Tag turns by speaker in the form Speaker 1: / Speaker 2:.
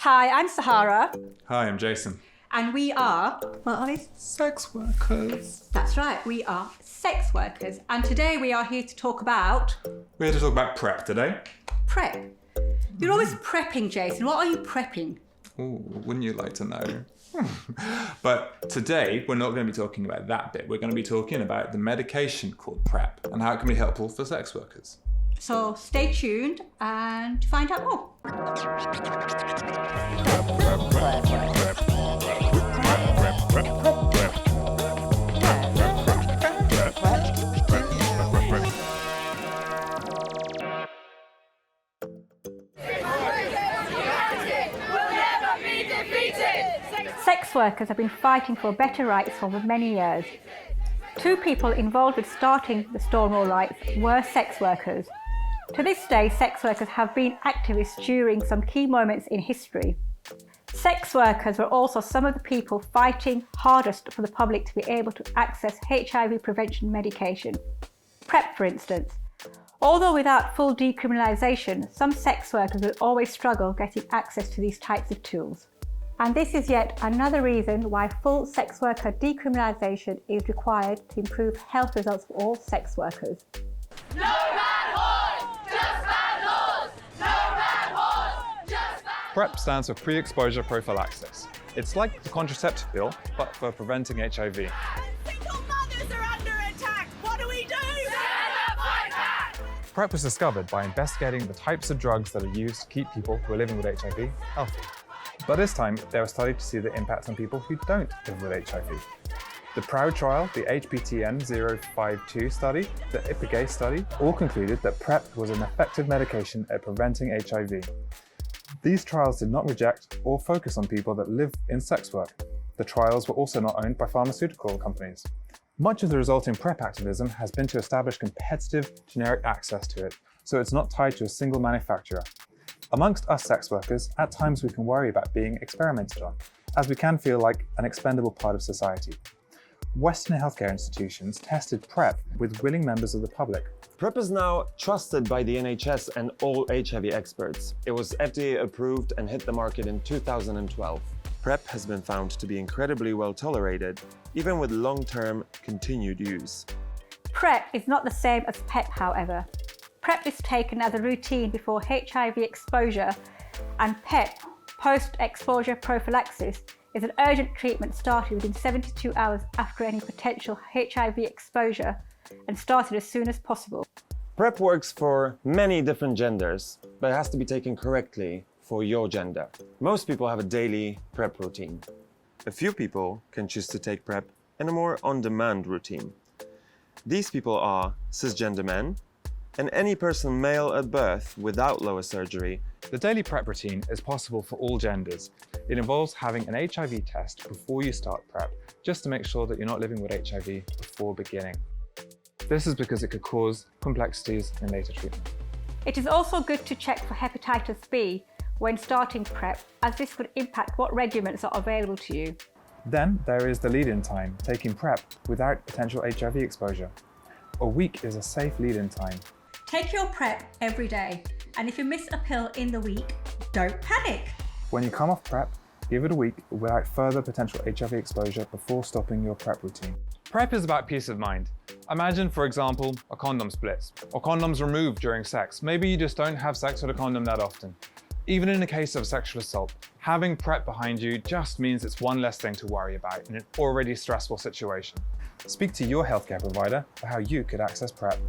Speaker 1: Hi, I'm Sahara.
Speaker 2: Hi, I'm Jason.
Speaker 1: And we are... What are we?
Speaker 2: Sex workers.
Speaker 1: That's right, we are sex workers. And today we are here to talk about...
Speaker 2: We're here to talk about PrEP today.
Speaker 1: PrEP. You're always prepping, Jason. What are you prepping?
Speaker 2: Ooh, wouldn't you like to know? But today, we're not going to be talking about that bit. We're going to be talking about the medication called PrEP and how it can be helpful for sex workers.
Speaker 1: So stay tuned and find out more. Sex workers have been fighting for better rights for many years. Two people involved with starting the Stonewall Rights were sex workers. To this day, sex workers have been activists during some key moments in history. Sex workers were also some of the people fighting hardest for the public to be able to access HIV prevention medication. PrEP, for instance. Although without full decriminalisation, some sex workers will always struggle getting access to these types of tools. And this is yet another reason why full sex worker decriminalisation is required to improve health results for all sex workers.
Speaker 3: No bad horse, just bad laws. No bad horse, just bad...
Speaker 4: PrEP stands for pre-exposure prophylaxis. It's like the contraceptive pill, but for preventing HIV.
Speaker 3: Single mothers are under attack. What do we do? Stand up, fight back!
Speaker 4: PrEP was discovered by investigating the types of drugs that are used to keep people who are living with HIV healthy. But this time, they were studied to see the impact on people who don't live with HIV. The PROUD trial, the HPTN-052 study, the IPIGAY study, all concluded that PrEP was an effective medication at preventing HIV. These trials did not reject or focus on people that live in sex work. The trials were also not owned by pharmaceutical companies. Much of the resulting PrEP activism has been to establish competitive generic access to it, so it's not tied to a single manufacturer. Amongst us sex workers, at times we can worry about being experimented on, as we can feel like an expendable part of society. Western healthcare institutions tested PrEP with willing members of the public.
Speaker 5: PrEP is now trusted by the NHS and all HIV experts. It was FDA approved and hit the market in 2012. PrEP has been found to be incredibly well tolerated, even with long-term continued use.
Speaker 1: PrEP is not the same as PEP, however. PrEP is taken as a routine before HIV exposure, and PEP, post-exposure prophylaxis, is an urgent treatment started within 72 hours after any potential HIV exposure and started as soon as possible.
Speaker 5: PrEP works for many different genders, but it has to be taken correctly for your gender. Most people have a daily PrEP routine. A few people can choose to take PrEP in a more on-demand routine. These people are cisgender men, and any person male at birth without lower surgery.
Speaker 4: The daily PrEP routine is possible for all genders. It involves having an HIV test before you start PrEP, just to make sure that you're not living with HIV before beginning. This is because it could cause complexities in later treatment.
Speaker 1: It is also good to check for hepatitis B when starting PrEP, as this could impact what regimens are available to you.
Speaker 4: Then there is the lead-in time, taking PrEP without potential HIV exposure. A week is a safe lead-in time.
Speaker 1: Take your PrEP every day, and if you miss a pill in the week, don't panic.
Speaker 4: When you come off PrEP, give it a week without further potential HIV exposure before stopping your PrEP routine. PrEP is about peace of mind. Imagine, for example, a condom splits, or condoms removed during sex. Maybe you just don't have sex with a condom that often. Even in the case of sexual assault, having PrEP behind you just means it's one less thing to worry about in an already stressful situation. Speak to your healthcare provider for how you could access PrEP.